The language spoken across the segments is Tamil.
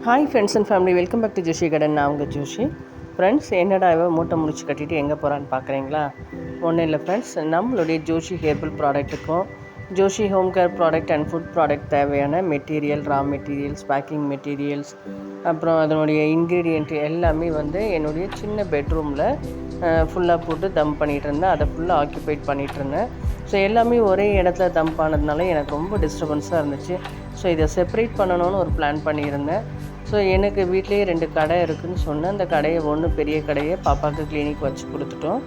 Hi friends and family, welcome back to Joshi garden. நான் உங்கள் ஜோஷி. ஃப்ரெண்ட்ஸ், என்னடா இவ மூட்டை முடிச்சு கட்டிட்டு எங்கே போகிறான்னு பார்க்குறீங்களா? ஒன்றும் இல்லை ஃப்ரெண்ட்ஸ், நம்மளுடைய ஜோஷி ஹேர்பல் ப்ராடக்ட்டுக்கும் Joshi home care product and food product தேவையான material, raw materials, packing materials, அப்புறம் அதனுடைய இன்க்ரீடியன்ட் எல்லாமே என்னுடைய சின்ன பெட்ரூமில் ஃபுல்லாக போட்டு தம் பண்ணிகிட்டு இருந்தேன். அதை ஃபுல்லாக ஆக்கியூபைட் பண்ணிகிட்டு இருந்தேன். ஸோ எல்லாமே ஒரே இடத்துல தம் பண்ணதுனால எனக்கு ரொம்ப டிஸ்டர்பன்ஸாக இருந்துச்சு. ஸோ இதை செப்பரேட் பண்ணணும்னு ஒரு பிளான் பண்ணியிருந்தேன். ஸோ எனக்கு வீட்லேயே 2 கடை இருக்குதுன்னு சொன்னேன். அந்த கடையை ஒன்று பெரிய கடையை பாப்பாவுக்கு கிளினிக் வச்சு கொடுத்துட்டோம்.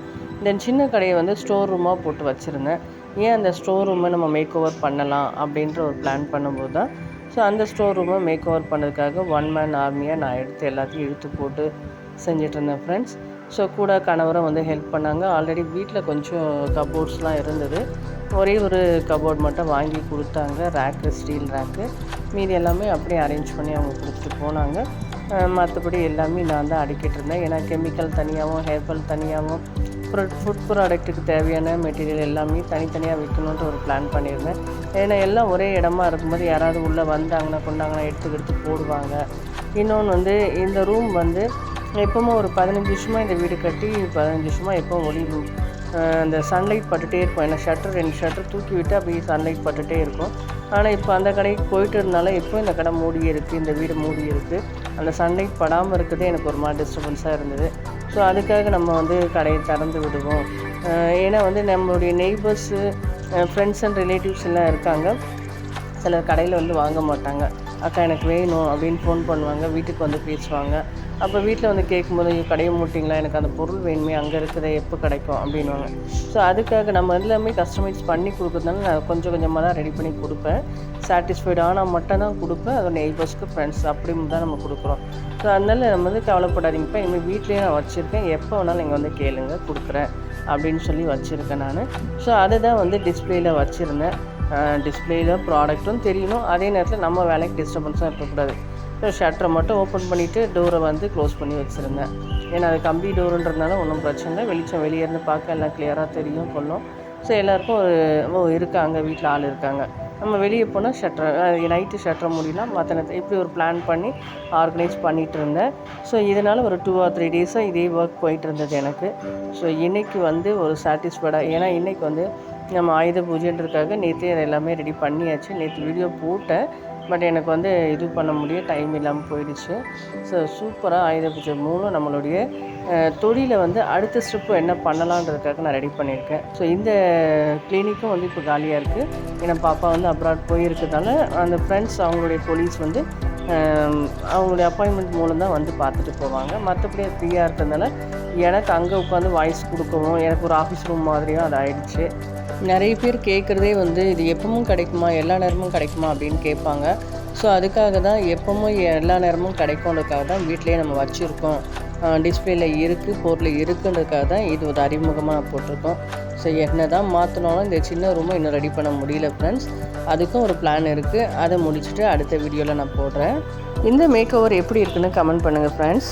தென் சின்ன கடையை ஸ்டோர் ரூமாக போட்டு வச்சுருந்தேன். ஏன் அந்த ஸ்டோர் ரூமை நம்ம மேக் ஓவர் பண்ணலாம் அப்படின்ற ஒரு பிளான் பண்ணும்போது தான் ஸோ அந்த ஸ்டோர் ரூமை மேக் ஓவர் பண்ணதுக்காக 1 மேன் ஆர்மியாக நான் எல்லாத்தையும் இழுத்து போட்டு செஞ்சிட்ருந்தேன் ஃப்ரெண்ட்ஸ். ஸோ கூட கணவரை ஹெல்ப் பண்ணாங்க. ஆல்ரெடி வீட்டில் கொஞ்சம் கபோர்ட்ஸ்லாம் இருந்தது. ஒரே ஒரு கபோர்ட் மட்டும் வாங்கி கொடுத்தாங்க, ரேக்கு, ஸ்டீல் ரேக்கு. மீதி எல்லாமே அப்படியே அரேஞ்ச் பண்ணி அவங்க கொடுத்துட்டு போனாங்க. மற்றபடி எல்லாமே நான் தான் அடிக்கிட்டு இருந்தேன். ஏன்னா கெமிக்கல் தனியாகவும் ஹேர்பல் தனியாகவும் ஃபுட் ப்ராடக்ட்டுக்கு தேவையான மெட்டீரியல் எல்லாமே தனித்தனியாக விற்கணுன்ட்டு ஒரு பிளான் பண்ணியிருந்தேன். ஏன்னா எல்லாம் ஒரே இடமா இருக்கும்போது யாராவது உள்ளே வந்தாங்கன்னா கொண்டாங்கன்னா எடுத்து போடுவாங்க. இன்னொன்று இந்த ரூம் எப்போவுமே ஒரு 15 வருஷமாக இந்த வீடு கட்டி 15 வருஷமாக எப்போவும் ஒளி அந்த சன்லைட் பட்டுகிட்டே இருக்கும். ஏன்னா 2 ஷட்டர் தூக்கி விட்டு அப்படியே சன்லைட் பட்டுகிட்டே இருக்கும். ஆனால் இப்போ அந்த கடைக்கு போயிட்டு இருந்தால இப்போ இந்த கடை மூடியே இருக்குது, இந்த வீடு மூடி இருக்குது. அந்த சன்லைட் படாமல் இருக்கிறதே எனக்கு ஒரு மாதிரி டிஸ்டர்பன்ஸாக இருந்தது. ஸோ அதுக்காக நம்ம கடையை திறந்து விடுவோம். ஏன்னா நம்மளுடைய நெய்பர்ஸு, ஃப்ரெண்ட்ஸ் அண்ட் ரிலேட்டிவ்ஸ் எல்லாம் இருக்காங்க. சிலர் கடையில் வாங்க மாட்டாங்க. அக்கா எனக்கு வேணும் அப்படின்னு ஃபோன் பண்ணுவாங்க, வீட்டுக்கு பேசுவாங்க. அப்போ வீட்டில் கேட்கும்போது கடையை மூட்டிங்களா, எனக்கு அந்த பொருள் வேணுமே, அங்கே இருக்கிறத எப்போ கிடைக்கும் அப்படின்வாங்க. ஸோ அதுக்காக நம்ம எல்லாமே கஸ்டமைஸ் பண்ணி கொடுக்குறதுனால நான் கொஞ்சம் கொஞ்சமாக தான் ரெடி பண்ணி கொடுப்பேன். சாட்டிஸ்ஃபைடு ஆனால் மட்டும் தான் கொடுப்பேன். அது நெய்பர்ஸ்க்கு, ஃப்ரெண்ட்ஸ் அப்படி தான் நம்ம கொடுக்குறோம். ஸோ அதனால் நம்ம கவலைப்படாதீங்கப்பா, இனிமேல் வீட்லேயே நான் வச்சுருக்கேன், எப்போ வேணாலும் நீங்கள் கேளுங்க, கொடுக்குறேன் அப்படின்னு சொல்லி வச்சுருக்கேன் நான். ஸோ அதை தான் டிஸ்பிளேயில் வச்சுருந்தேன். டிஸ்பிளேயில் ப்ராடக்ட்டும் தெரியணும், அதே நேரத்தில் நம்ம வேலைக்கு டிஸ்டர்பன்ஸாக இருக்கக்கூடாது. ஸோ ஷட்டரை மட்டும் ஓப்பன் பண்ணிவிட்டு டோரை க்ளோஸ் பண்ணி வச்சுருந்தேன். ஏன்னா அது கம்பி டோருன்றதுனால ஒன்றும் பிரச்சனை இல்லை. வெளிச்சம் வெளியே இருந்து பார்க்க எல்லாம் கிளியராக தெரியும் கொள்ளும். ஸோ எல்லாேருக்கும் இருக்காங்க, வீட்டில் ஆள் இருக்காங்க. நம்ம வெளியே போனால் நைட்டு ஷட்டரை மூடிலாம், மற்ற நேரத்தில் இப்படி ஒரு பிளான் பண்ணி ஆர்கனைஸ் பண்ணிகிட்டு இருந்தேன். ஸோ இதனால் ஒரு 2 or 3 டேஸாக இதே ஒர்க் போயிட்டு இருந்தது எனக்கு. ஸோ இன்றைக்கி ஒரு சாட்டிஸ்ஃபைடாக, ஏன்னா இன்றைக்கி நம்ம ஆயுத பூஜைன்றதுக்காக நேற்றே அதை எல்லாமே ரெடி பண்ணியாச்சு. நேற்று வீடியோ போட்டேன், பட் எனக்கு இது பண்ண முடியும், டைம் இல்லாமல் போயிடுச்சு. ஸோ சூப்பராக ஆயுத பூஜை 3 நம்மளுடைய தொழிலை அடுத்த ஸ்டெப்பு என்ன பண்ணலான்றதுக்காக நான் ரெடி பண்ணியிருக்கேன். ஸோ இந்த கிளினிக்கும் இப்போ காலியாக இருக்குது. ஏன்னா பாப்பா அப்ராட் போயிருக்கிறதால அந்த ஃப்ரெண்ட்ஸ், அவங்களுடைய கொலீஸ் அவங்களுடைய அப்பாயின்மெண்ட் மூலம் தான் பார்த்துட்டு போவாங்க. மற்றபடி ஃப்ரீயாக இருக்கிறதுனால எனக்கு அங்கே உட்காந்து வாய்ஸ் கொடுக்கவும் எனக்கு ஒரு ஆஃபீஸ் ரூம் மாதிரியும் அது ஆயிடுச்சு. நிறைய பேர் கேட்குறதே இது எப்பவும் கிடைக்குமா, எல்லா நேரமும் கிடைக்குமா அப்படின்னு கேட்பாங்க. ஸோ அதுக்காக தான் எப்பவும் எல்லா நேரமும் கிடைக்கும்ன்றதுக்காக தான் வீட்டிலேயே நம்ம வச்சுருக்கோம். டிஸ்பிளேயில் இருக்குது, பொருள் இருக்குன்றதுக்காக தான் இது ஒரு அறிமுகமாக போட்டிருக்கோம். ஸோ என்ன தான் மாற்றினாலும் இந்த சின்ன ரூமை இன்னும் ரெடி பண்ண முடியல ஃப்ரெண்ட்ஸ். அதுக்கும் ஒரு பிளான் இருக்குது. அதை முடிச்சுட்டு அடுத்த வீடியோவில் நான் போடுறேன். இந்த மேக் ஓவர் எப்படி இருக்குன்னு கமெண்ட் பண்ணுங்கள் ஃப்ரெண்ட்ஸ்.